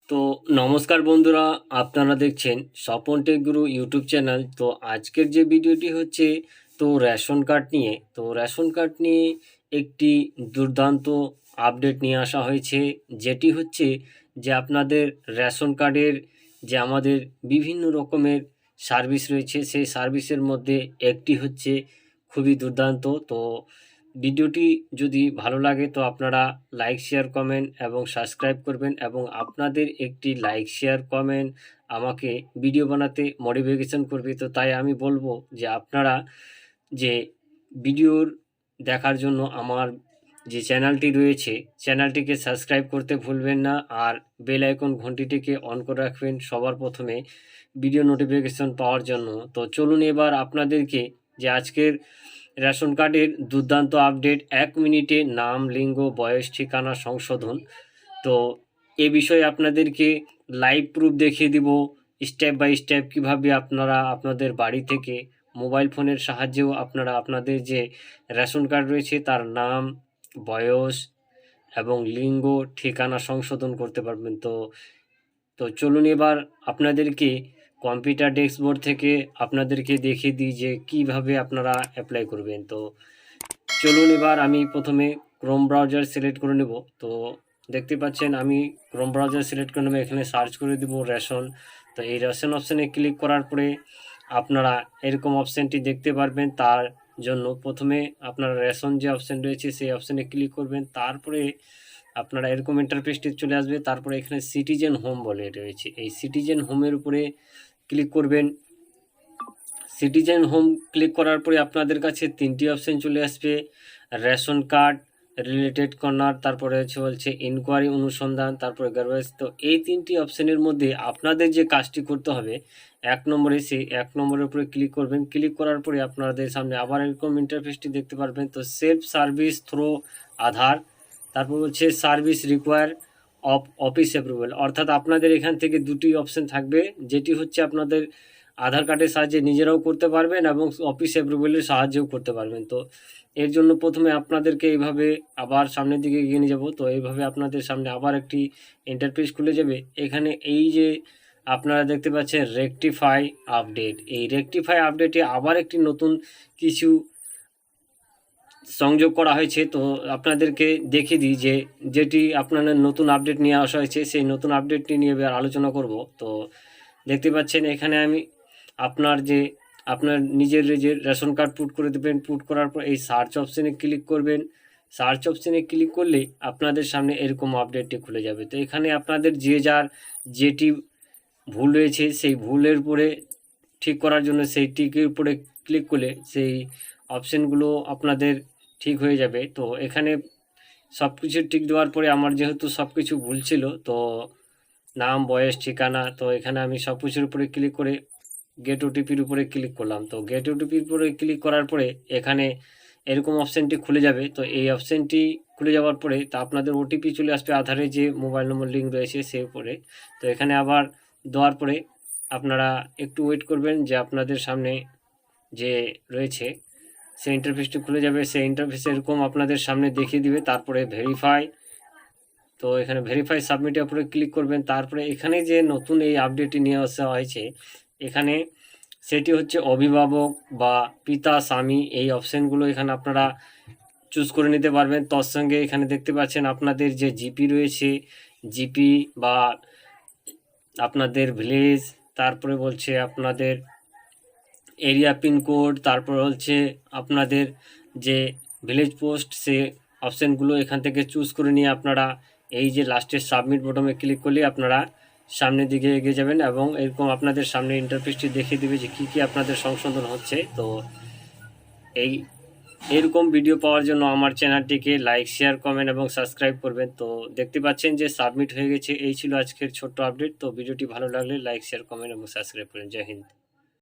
তো নমস্কার বন্ধুরা, আপনারা দেখছেন স্বপন টেক গুরু ইউটিউব চ্যানেল। তো আজকের যে ভিডিওটি হচ্ছে রেশন কার্ড নিয়ে। তো রেশন কার্ড নিয়ে একটি দুর্দান্ত আপডেট নিয়ে আসা হয়েছে, যেটি হচ্ছে যে আপনাদের রেশন কার্ডের যে আমাদের বিভিন্ন রকমের সার্ভিস রয়েছে, সেই সার্ভিসের মধ্যে একটি হচ্ছে খুবই দুর্দান্ত। তো ভিডিওটি যদি ভালো লাগে তো আপনারা লাইক শেয়ার কমেন্ট এবং সাবস্ক্রাইব করবেন, এবং আপনাদের একটি লাইক শেয়ার কমেন্ট আমাকে ভিডিও বানাতে মোটিভেশন করবে। তো তাই আমি বলবো যে আপনারা যে ভিডিওর দেখার জন্য আমার যে চ্যানেলটি রয়েছে, চ্যানেলটিকে সাবস্ক্রাইব করতে ভুলবেন না, আর বেল আইকন ঘন্টিটিকে অন করে রাখবেন সবার প্রথমে ভিডিও নোটিফিকেশন পাওয়ার জন্য। তো চলুন এবার আপনাদেরকে যে আজকের রেশন কার্ডের দুর্দান্ত আপডেট, 1 মিনিটে নাম, লিঙ্গ, বয়স, ঠিকানা সংশোধন। তো এ বিষয়ে আপনাদেরকে লাইভ প্রুফ দেখিয়ে দিব, স্টেপ বাই স্টেপ কীভাবে আপনারা আপনাদের বাড়ি থেকে মোবাইল ফোনের সাহায্যেও আপনারা আপনাদের যে রেশন কার্ড রয়েছে তার নাম, বয়স এবং লিঙ্গ, ঠিকানা সংশোধন করতে পারবেন। তো তো চলুন এবার আপনাদেরকে কম্পিউটার ডেস্কবোর্ড থেকে আপনাদেরকে দেখিয়ে দিই যে কিভাবে আপনারা অ্যাপ্লাই করবেন। তো চলুন এবার আমি প্রথমে ক্রোম ব্রাউজার সিলেক্ট করে নেব। তো দেখতে পাচ্ছেন আমি ক্রোম ব্রাউজার সিলেক্ট করে নেব, এখানে সার্চ করে দেব রেশন। তো এই রেশন অপশানে ক্লিক করার পরে আপনারা এরকম অপশানটি দেখতে পারবেন। তার জন্য প্রথমে আপনারা রেশন যে অপশান রয়েছে সেই অপশানে ক্লিক করবেন, তারপরে আপনারা এরকম ইন্টারফেসটি চলে আসবে। তারপরে এখানে সিটিজেন হোম বলে রয়েছে, এই সিটিজেন হোমের উপরে ক্লিক করবেন। সিটিজেন হোম ক্লিক করার পরে আপনাদের কাছে 3টি অপশান চলে আসবে, রেশন কার্ড, রিলেটেড কর্নার, তারপরে বলছে ইনকোয়ারি অনুসন্ধান, তারপরে গার্বেজ। তো এই 3টি অপশানের মধ্যে আপনাদের যে কাজটি করতে হবে 1 নম্বরে, সেই 1 নম্বরের উপরে ক্লিক করবেন। ক্লিক করার পরে আপনাদের সামনে আবার এরকম ইন্টারফেসটি দেখতে পারবেন। তো সেলফ সার্ভিস থ্রো আধার, তারপর হচ্ছে সার্ভিস রিকোয়ার অফিস অ্যাপ্রুভাল, অর্থাৎ আপনাদের এখান থেকে 2টি অপশান থাকবে, যেটি হচ্ছে আপনাদের আধার কার্ডের সাহায্যে নিজেরাও করতে পারবেন এবং অফিস অ্যাপ্রুভালের সাহায্যেও করতে পারবেন। তো এর জন্য প্রথমে আপনাদেরকে এইভাবে আবার সামনের দিকে এগিয়ে নিয়ে যাব। তো এইভাবে আপনাদের সামনে আবার একটি ইন্টারফেস খুলে যাবে। এখানে এই যে আপনারা দেখতে পাচ্ছেন রেকটিফাই আপডেট, এই রেকটিফাই আপডেটে আবার একটি নতুন কিছু সংযোগ করা হয়েছে। তো আপনাদেরকে দেখিয়ে দিই যে যেটি আপনাদের নতুন আপডেট নিয়ে আসা হয়েছে, সেই নতুন আপডেটটি নিয়ে এবার আলোচনা করব। তো দেখতে পাচ্ছেন এখানে আমি আপনার নিজের যে রেশন কার্ড পুট করে দেবেন। পুট করার পর এই সার্চ অপশানে ক্লিক করবেন। সার্চ অপশানে ক্লিক করলে আপনাদের সামনে এরকম আপডেটটি খুলে যাবে। তো এখানে আপনাদের যার যেটি ভুল রয়েছে সেই ভুলের উপরে ঠিক করার জন্য সেইটিকে উপরে ক্লিক করলে সেই অপশানগুলো আপনাদের ঠিক হয়ে যাবে। তো এখানে সব কিছু ঠিক দেওয়ার পরে আমার যেহেতু সব কিছু ভুল ছিল, তো নাম, বয়স, ঠিকানা, তো এখানে আমি সব কিছুর উপরে ক্লিক করে গেট ওটিপির উপরে ক্লিক করলাম। তো গেট ওটিপির উপরে ক্লিক করার পরে এখানে এরকম অপশানটি খুলে যাবে। তো এই অপশানটি খুলে যাওয়ার পরে তা আপনাদের ওটিপি চলে আসবে আধারে যে মোবাইল নম্বর লিঙ্ক রয়েছে সেই উপরে। তো এখানে আবার দেওয়ার পরে আপনারা একটু ওয়েট করবেন, যে আপনাদের সামনে যে রয়েছে সেই ইন্টারফেসটি খুলে যাবে। সেই ইন্টারফেসে এরকম আপনাদের সামনে দেখিয়ে দিবে। তারপরে ভেরিফাই, তো এখানে ভেরিফাই সাবমিটের উপরে ক্লিক করবেন। তারপরে এখানে যে নতুন এই আপডেটটি নিয়ে আসা হয়েছে, এখানে সেটি হচ্ছে অভিভাবক বা পিতা, স্বামী, এই অপশানগুলো এখানে আপনারা চুজ করে নিতে পারবেন। তার সঙ্গে এখানে দেখতে পাচ্ছেন আপনাদের যে জিপি রয়েছে, জিপি বা আপনাদের ভিলেজ, তারপরে বলছে আপনাদের এরিয়া পিনকোড, তারপর হচ্ছে আপনাদের যে ভিলেজ পোস্ট, সে অপশানগুলো এখান থেকে চুজ করে নিয়ে আপনারা এই যে লাস্টের সাবমিট বটনে ক্লিক করলে আপনারা সামনের দিকে এগিয়ে যাবেন, এবং এরকম আপনাদের সামনে ইন্টারফেসটি দেখিয়ে দেবে যে কী কী আপনাদের সংশোধন হচ্ছে। তো এরকম ভিডিও পাওয়ার জন্য আমার চ্যানেলটিকে লাইক, শেয়ার, কমেন্ট এবং সাবস্ক্রাইব করবেন। তো দেখতে পাচ্ছেন যে সাবমিট হয়ে গেছে। এই ছিল আজকের ছোট্ট আপডেট। তো ভিডিওটি ভালো লাগলে লাইক, শেয়ার, কমেন্ট এবং সাবস্ক্রাইব করেন। জয় হিন্দ।